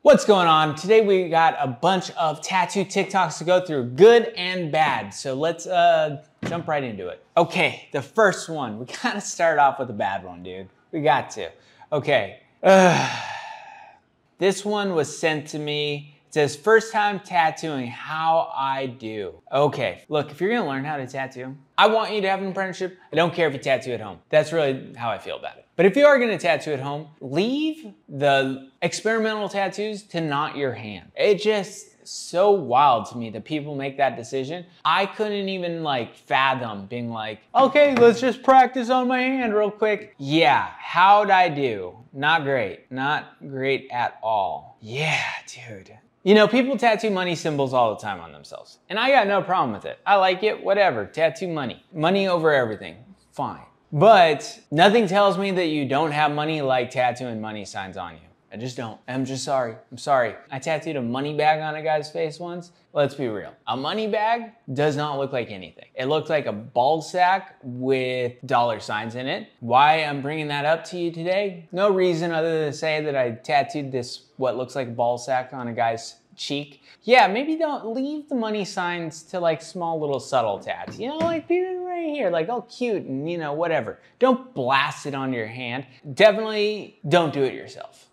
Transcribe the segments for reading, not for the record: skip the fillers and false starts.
What's going on? Today we got a bunch of tattoo TikToks to go through, good and bad. So let's jump right into it. Okay, the first one. We gotta start off with a bad one, dude. We got to. Okay. This one was sent to me. It says, first time tattooing, how I do. Okay, look, if you're gonna learn how to tattoo, I want you to have an apprenticeship. I don't care if you tattoo at home. That's really how I feel about it. But if you are gonna tattoo at home, leave the experimental tattoos to not your hand. It's just so wild to me that people make that decision. I couldn't even fathom being like, okay, let's just practice on my hand real quick. Yeah, how'd I do? Not great, not great at all. Yeah, dude. You know, people tattoo money symbols all the time on themselves. And I got no problem with it. I like it, whatever, tattoo money. Money over everything, fine. But nothing tells me that you don't have money like tattooing money signs on you. I just don't. I'm just sorry. I'm sorry. I tattooed a money bag on a guy's face once. Let's be real. A money bag does not look like anything. It looked like a ball sack with dollar signs in it. Why I'm bringing that up to you today? No reason other than to say that I tattooed this, what looks like a ball sack on a guy's cheek. Yeah, maybe don't leave the money signs to small little subtle tats. You know, right here, oh cute and whatever. Don't blast it onto your hand. Definitely don't do it yourself.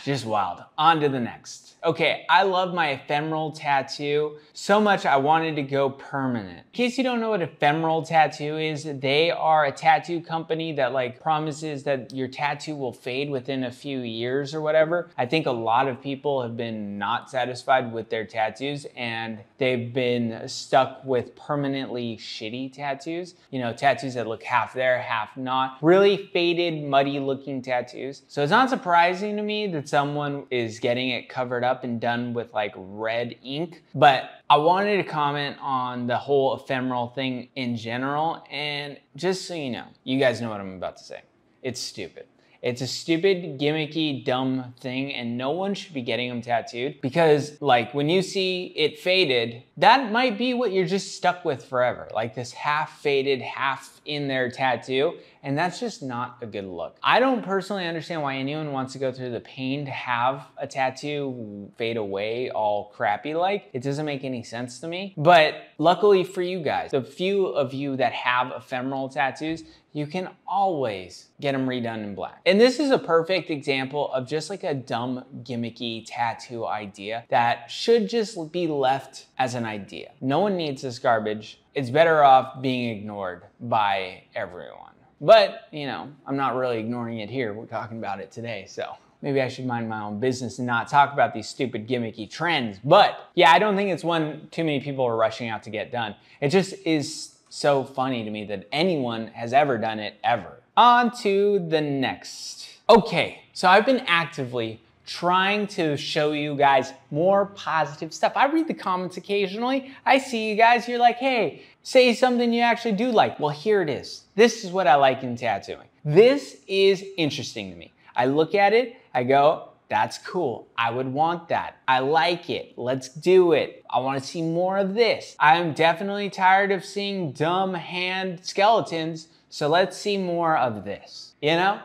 Just wild. On to the next. Okay, I love my ephemeral tattoo so much I wanted to go permanent. In case you don't know what ephemeral tattoo is, they are a tattoo company that promises that your tattoo will fade within a few years or whatever. I think a lot of people have been not satisfied with their tattoos and they've been stuck with permanently shitty tattoos. You know, tattoos that look half there, half not. Really faded, muddy looking tattoos. So it's not surprising to me that someone is getting it covered up and done with red ink, but I wanted to comment on the whole ephemeral thing in general, and just so you know, you guys know what I'm about to say. It's stupid. It's a stupid, gimmicky, dumb thing, and no one should be getting them tattooed because when you see it faded, that might be what you're just stuck with forever. This half faded, half in there tattoo, and that's just not a good look. I don't personally understand why anyone wants to go through the pain to have a tattoo fade away all crappy It doesn't make any sense to me. But luckily for you guys, the few of you that have ephemeral tattoos, you can always get them redone in black. And this is a perfect example of just a dumb, gimmicky tattoo idea that should just be left as an idea. No one needs this garbage. It's better off being ignored by everyone. But, I'm not really ignoring it here. We're talking about it today, so maybe I should mind my own business and not talk about these stupid gimmicky trends. But yeah, I don't think it's one too many people are rushing out to get done. It just is so funny to me that anyone has ever done it ever. On to the next. Okay, so I've been actively trying to show you guys more positive stuff. I read the comments occasionally. I see you guys, you're like, hey, say something you actually do like. Well, here it is. This is what I like in tattooing. This is interesting to me. I look at it, I go, that's cool. I would want that. I like it. Let's do it. I want to see more of this. I'm definitely tired of seeing dumb hand skeletons, so let's see more of this. You know?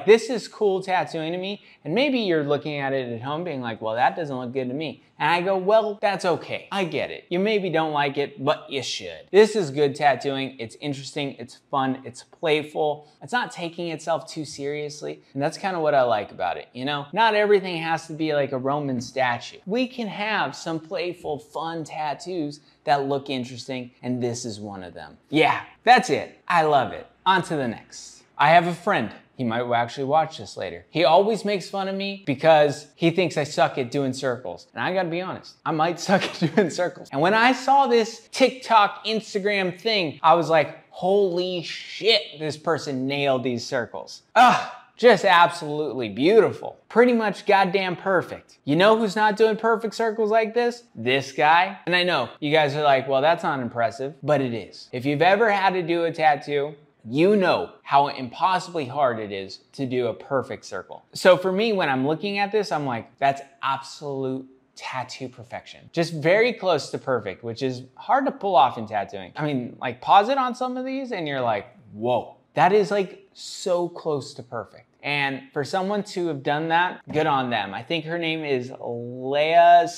This is cool tattooing to me, and maybe you're looking at it at home being like, well, that doesn't look good to me. And I go, well, that's okay. I get it. You maybe don't like it, but you should. This is good tattooing. It's interesting, it's fun, it's playful. It's not taking itself too seriously, and that's kind of what I like about it, Not everything has to be like a Roman statue. We can have some playful, fun tattoos that look interesting, and this is one of them. Yeah, that's it. I love it. On to the next. I have a friend. He might actually watch this later. He always makes fun of me because he thinks I suck at doing circles. And I gotta be honest, I might suck at doing circles. And when I saw this TikTok, Instagram thing, I was like, holy shit, this person nailed these circles. Just absolutely beautiful. Pretty much goddamn perfect. You know who's not doing perfect circles like this? This guy. And I know you guys are like, well, that's not impressive, but it is. If you've ever had to do a tattoo, you know how impossibly hard it is to do a perfect circle. So for me, when I'm looking at this, I'm like, that's absolute tattoo perfection. Just very close to perfect, which is hard to pull off in tattooing. I mean, pause it on some of these and you're like, whoa, that is so close to perfect. And for someone to have done that, good on them. I think her name is Leia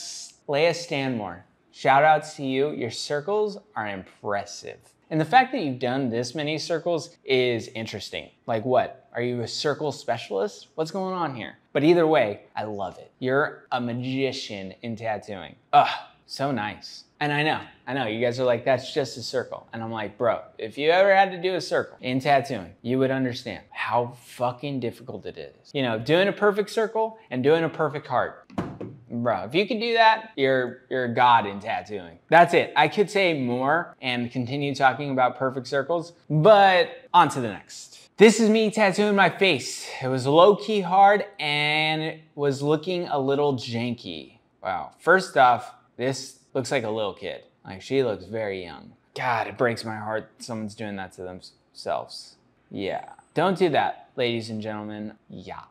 Stanmore. Shout out to you. Your circles are impressive. And the fact that you've done this many circles is interesting. Like what? Are you a circle specialist? What's going on here? But either way, I love it. You're a magician in tattooing. Ugh, so nice. And I know, you guys are like, that's just a circle. And I'm like, bro, if you ever had to do a circle in tattooing, you would understand how fucking difficult it is. You know, doing a perfect circle and doing a perfect heart. Bro, if you can do that, you're a god in tattooing. That's it. I could say more and continue talking about perfect circles, but on to the next. This is me tattooing my face. It was low-key hard and it was looking a little janky. Wow. First off, this looks like a little kid. Like, she looks very young. God, it breaks my heart someone's doing that to themselves. Yeah. Don't do that, ladies and gentlemen. Yeah.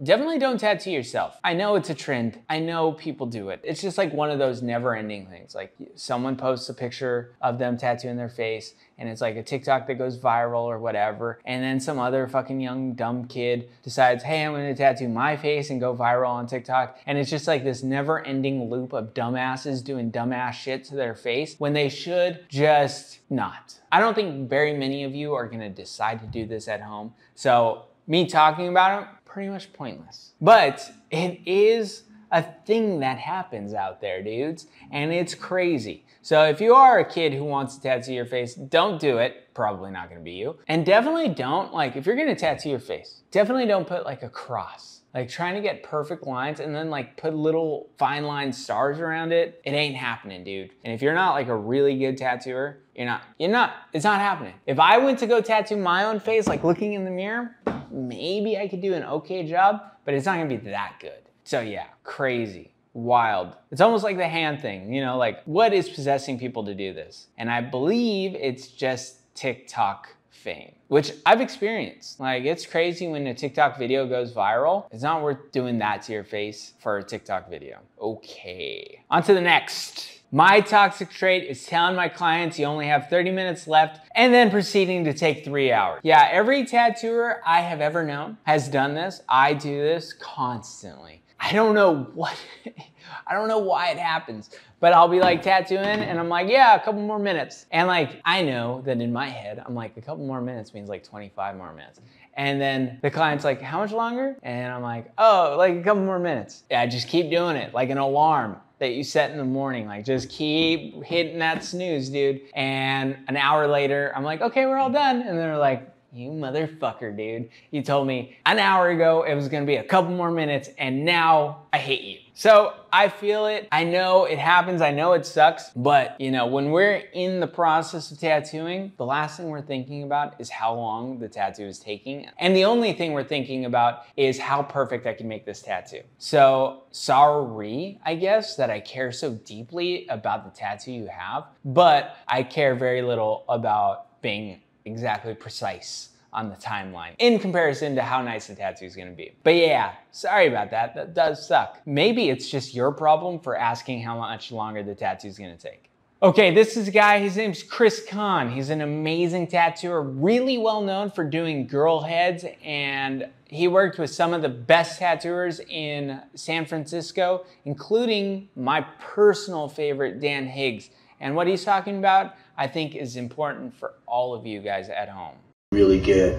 Definitely don't tattoo yourself. I know it's a trend. I know people do it. It's just like one of those never-ending things. Like, someone posts a picture of them tattooing their face and it's like a TikTok that goes viral or whatever. And then some other fucking young dumb kid decides, hey, I'm gonna tattoo my face and go viral on TikTok. And it's just like this never-ending loop of dumbasses doing dumbass shit to their face when they should just not. I don't think very many of you are gonna decide to do this at home. So me talking about it, pretty much pointless. But it is a thing that happens out there, dudes, and it's crazy. So if you are a kid who wants to tattoo your face, don't do it. Probably not gonna be you. And definitely don't, like, if you're gonna tattoo your face, definitely don't put like a cross. Like, trying to get perfect lines and then like put little fine line stars around it, it ain't happening, dude. And if you're not like a really good tattooer, it's not happening. If I went to go tattoo my own face, like looking in the mirror, maybe I could do an okay job, but it's not gonna be that good. So yeah, crazy, wild. It's almost like the hand thing, you know, like what is possessing people to do this? And I believe it's just TikTok fame, which I've experienced. Like, it's crazy when a TikTok video goes viral. It's not worth doing that to your face for a TikTok video. Okay, on to the next. My toxic trait is telling my clients you only have 30 minutes left and then proceeding to take 3 hours. Yeah, every tattooer I have ever known has done this. I do this constantly. I don't know why it happens, but I'll be like tattooing and I'm like, yeah, a couple more minutes. And like, I know that in my head, I'm like, a couple more minutes means like 25 more minutes. And then the client's like, how much longer? And I'm like, oh, like a couple more minutes. Yeah, I just keep doing it, like an alarm that you set in the morning. Like, just keep hitting that snooze, dude. And an hour later, I'm like, okay, we're all done. And they're like, you motherfucker, dude. You told me an hour ago it was gonna be a couple more minutes and now I hate you. So I feel it. I know it happens. I know it sucks. But you know, when we're in the process of tattooing, the last thing we're thinking about is how long the tattoo is taking. And the only thing we're thinking about is how perfect I can make this tattoo. So sorry, I guess, that I care so deeply about the tattoo you have, but I care very little about being exactly precise on the timeline in comparison to how nice the tattoo is gonna be. But yeah, sorry about that. That does suck. Maybe it's just your problem for asking how much longer the tattoo is gonna take. Okay, this is a guy, his name's Chris Kahn. He's an amazing tattooer, really well known for doing girl heads, and he worked with some of the best tattooers in San Francisco, including my personal favorite, Dan Higgs. And what he's talking about, I think, is important for all of you guys at home. Really get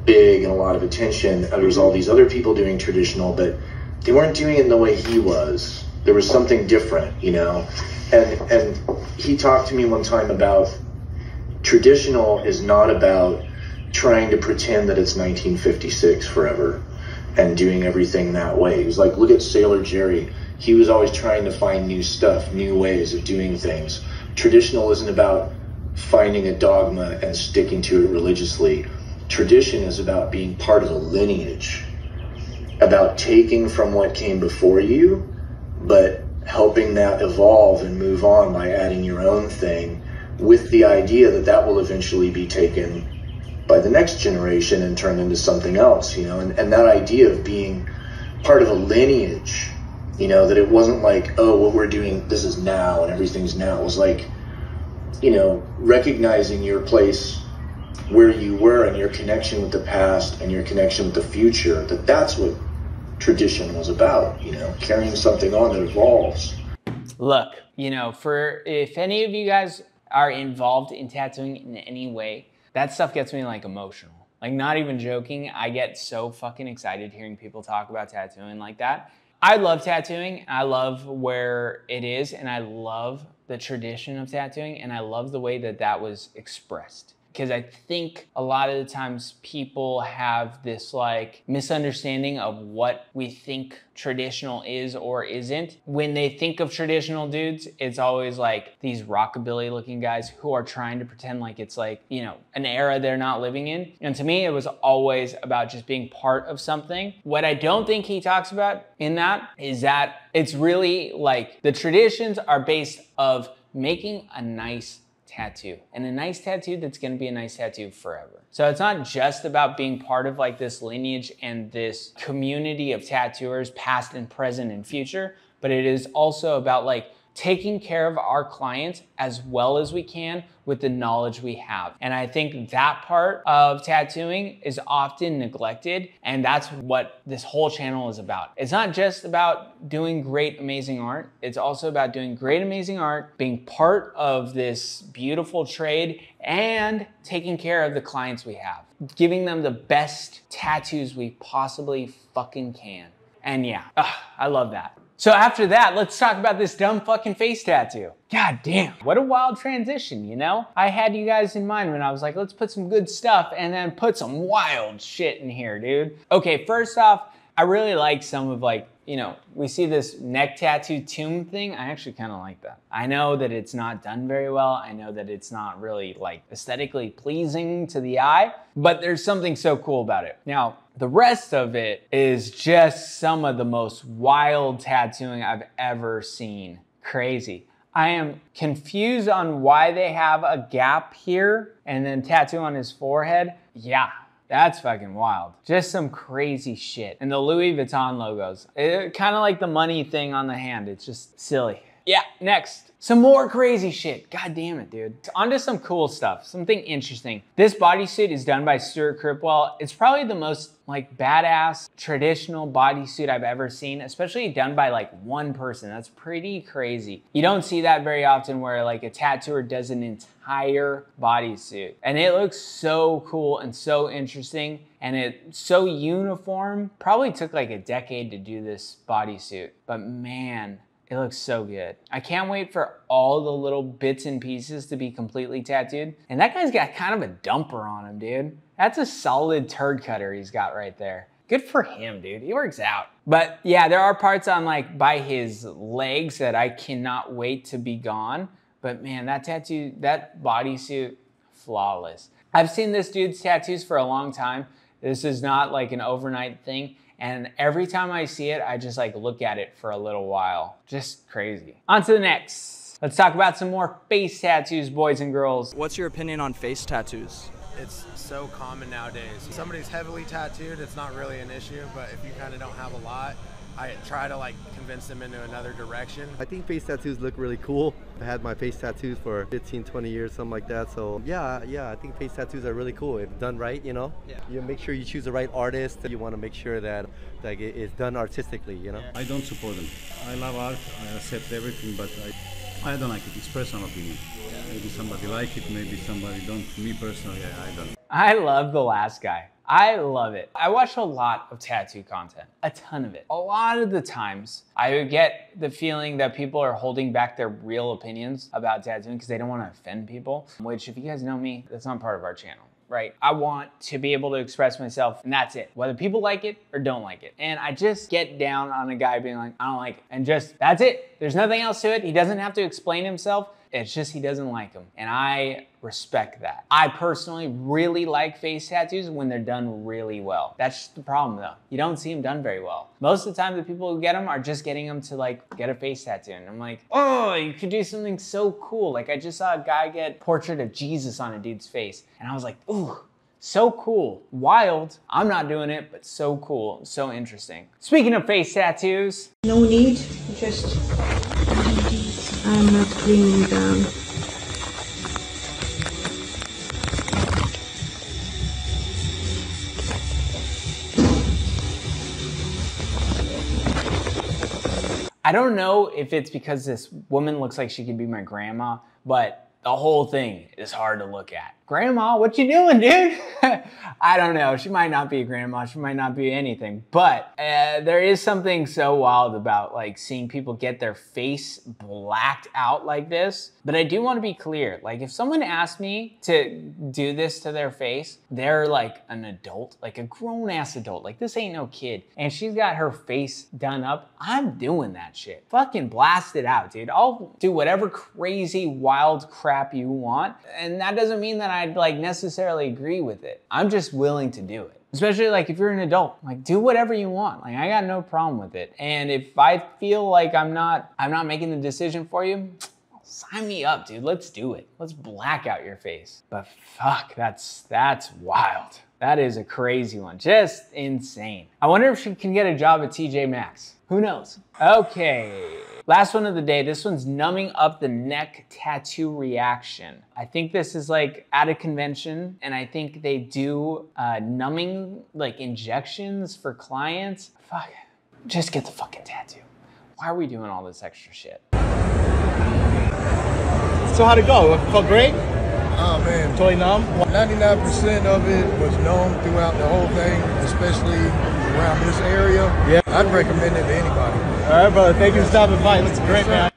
big and a lot of attention. There was all these other people doing traditional, but they weren't doing it in the way he was. There was something different, you know? And he talked to me one time about traditional is not about trying to pretend that it's 1956 forever and doing everything that way. He was like, look at Sailor Jerry. He was always trying to find new stuff, new ways of doing things. Traditional isn't about finding a dogma and sticking to it religiously. Tradition is about being part of a lineage, about taking from what came before you, but helping that evolve and move on by adding your own thing, with the idea that that will eventually be taken by the next generation and turned into something else, you know? And that idea of being part of a lineage, you know, that it wasn't like, oh, what we're doing, this is now and everything's now. It was like, you know, recognizing your place where you were and your connection with the past and your connection with the future, that's what tradition was about, you know, carrying something on that evolves. Look, you know, if any of you guys are involved in tattooing in any way, that stuff gets me like emotional. Like, not even joking, I get so fucking excited hearing people talk about tattooing like that. I love tattooing, I love where it is, and I love the tradition of tattooing, and I love the way that that was expressed. Because I think a lot of the times people have this like misunderstanding of what we think traditional is or isn't. When they think of traditional dudes, it's always like these rockabilly looking guys who are trying to pretend like it's like, you know, an era they're not living in. And to me, it was always about just being part of something. What I don't think he talks about in that is that it's really like the traditions are based of making a nice tattoo, and a nice tattoo that's going to be a nice tattoo forever. So it's not just about being part of like this lineage and this community of tattooers, past and present and future, but it is also about like taking care of our clients as well as we can with the knowledge we have. And I think that part of tattooing is often neglected, and that's what this whole channel is about. It's not just about doing great, amazing art. It's also about doing great, amazing art, being part of this beautiful trade, and taking care of the clients we have, giving them the best tattoos we possibly fucking can. And yeah, I love that. So after that, let's talk about this dumb fucking face tattoo. God damn, what a wild transition, you know? I had you guys in mind when I was like, let's put some good stuff and then put some wild shit in here, dude. Okay, first off, I really like some of like, you know, we see this neck tattoo tomb thing. I actually kind of like that. I know that it's not done very well. I know that it's not really like aesthetically pleasing to the eye, but there's something so cool about it. Now, the rest of it is just some of the most wild tattooing I've ever seen. Crazy. I am confused on why they have a gap here and then tattoo on his forehead. Yeah. That's fucking wild. Just some crazy shit. And the Louis Vuitton logos. Kind of like the money thing on the hand. It's just silly. Yeah, next. Some more crazy shit. God damn it, dude. On to some cool stuff. Something interesting. This bodysuit is done by Stuart Cripwell. It's probably the most like badass traditional bodysuit I've ever seen, especially done by like one person. That's pretty crazy. You don't see that very often where like a tattooer does an entire bodysuit. And it looks so cool and so interesting, and it's so uniform. Probably took like a decade to do this bodysuit, but man, it looks so good. I can't wait for all the little bits and pieces to be completely tattooed. And that guy's got kind of a dumper on him, dude. That's a solid turd cutter he's got right there. Good for him, dude. He works out. But yeah, there are parts on like by his legs that I cannot wait to be gone. But man, that tattoo, that bodysuit, flawless. I've seen this dude's tattoos for a long time. This is not like an overnight thing. And every time I see it, I just like look at it for a little while. Just crazy. On to the next. Let's talk about some more face tattoos, boys and girls. What's your opinion on face tattoos? It's so common nowadays. If somebody's heavily tattooed, it's not really an issue, but if you kind of don't have a lot, I try to like convince them into another direction. I think face tattoos look really cool. I had my face tattoos for 15, 20 years, something like that. So yeah, I think face tattoos are really cool if done right, you know? Yeah. You make sure you choose the right artist. You want to make sure that like it's done artistically, you know? Yeah. I don't support them. I love art, I accept everything, but I don't like it. It's personal opinion. Yeah. Maybe somebody like it, maybe somebody don't. Me personally, I don't. I love the last guy. I love it. I watch a lot of tattoo content, a ton of it. A lot of the times, I get the feeling that people are holding back their real opinions about tattooing because they don't want to offend people, which if you guys know me, that's not part of our channel. Right? I want to be able to express myself, and that's it. Whether people like it or don't like it. And I just get down on a guy being like, I don't like it. And just, that's it. There's nothing else to it. He doesn't have to explain himself. It's just he doesn't like them. And I respect that. I personally really like face tattoos when they're done really well. That's just the problem though. You don't see them done very well. Most of the time the people who get them are just getting them to like get a face tattoo. And I'm like, oh, you could do something so cool. Like I just saw a guy get portrait of Jesus on a dude's face. And I was like, ooh, so cool. Wild. I'm not doing it, but so cool. So interesting. Speaking of face tattoos. No need, just I'm not bringing down. I don't know if it's because this woman looks like she could be my grandma, but the whole thing is hard to look at. Grandma, what you doing, dude? I don't know. She might not be a grandma. She might not be anything. But there is something so wild about like seeing people get their face blacked out like this. But I do want to be clear. Like if someone asked me to do this to their face, they're like an adult, like a grown ass adult. Like this ain't no kid. And she's got her face done up. I'm doing that shit. Fucking blast it out, dude. I'll do whatever crazy, wild crap you want. And that doesn't mean that I'd like necessarily agree with it. I'm just willing to do it. Especially like if you're an adult, like do whatever you want. Like I got no problem with it. And if I feel like I'm not making the decision for you, sign me up, dude. Let's do it. Let's black out your face. But fuck, that's wild. That is a crazy one. Just insane. I wonder if she can get a job at TJ Maxx. Who knows? Okay. Last one of the day. This one's numbing up the neck tattoo reaction. I think this is like at a convention, and I think they do numbing like injections for clients. Fuck, just get the fucking tattoo. Why are we doing all this extra shit? So how'd it go? It felt great? Oh man, Totally numb? 99% of it was numb throughout the whole thing, especially around this area. Yeah. I'd recommend it to anybody. All right, brother. Thank you for stopping by. Looks great, man.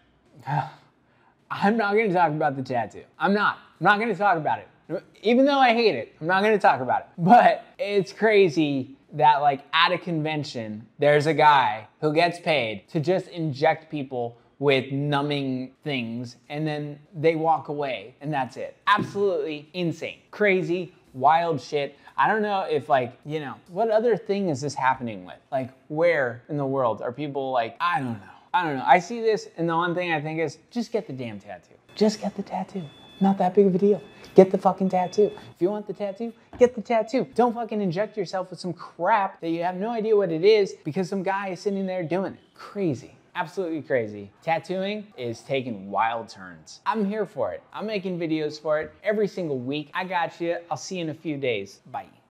I'm not gonna talk about the tattoo. I'm not gonna talk about it. Even though I hate it, I'm not gonna talk about it. But it's crazy that like at a convention, there's a guy who gets paid to just inject people with numbing things and then they walk away and that's it. Absolutely insane. Crazy, wild shit. I don't know if like, you know, what other thing is this happening with? Like where in the world are people like, I don't know. I see this and the one thing I think is just get the damn tattoo. Just get the tattoo. Not that big of a deal. Get the fucking tattoo. If you want the tattoo, get the tattoo. Don't fucking inject yourself with some crap that you have no idea what it is because some guy is sitting there doing it. Crazy. Absolutely crazy. Tattooing is taking wild turns. I'm here for it. I'm making videos for it every single week. I got you. I'll see you in a few days. Bye.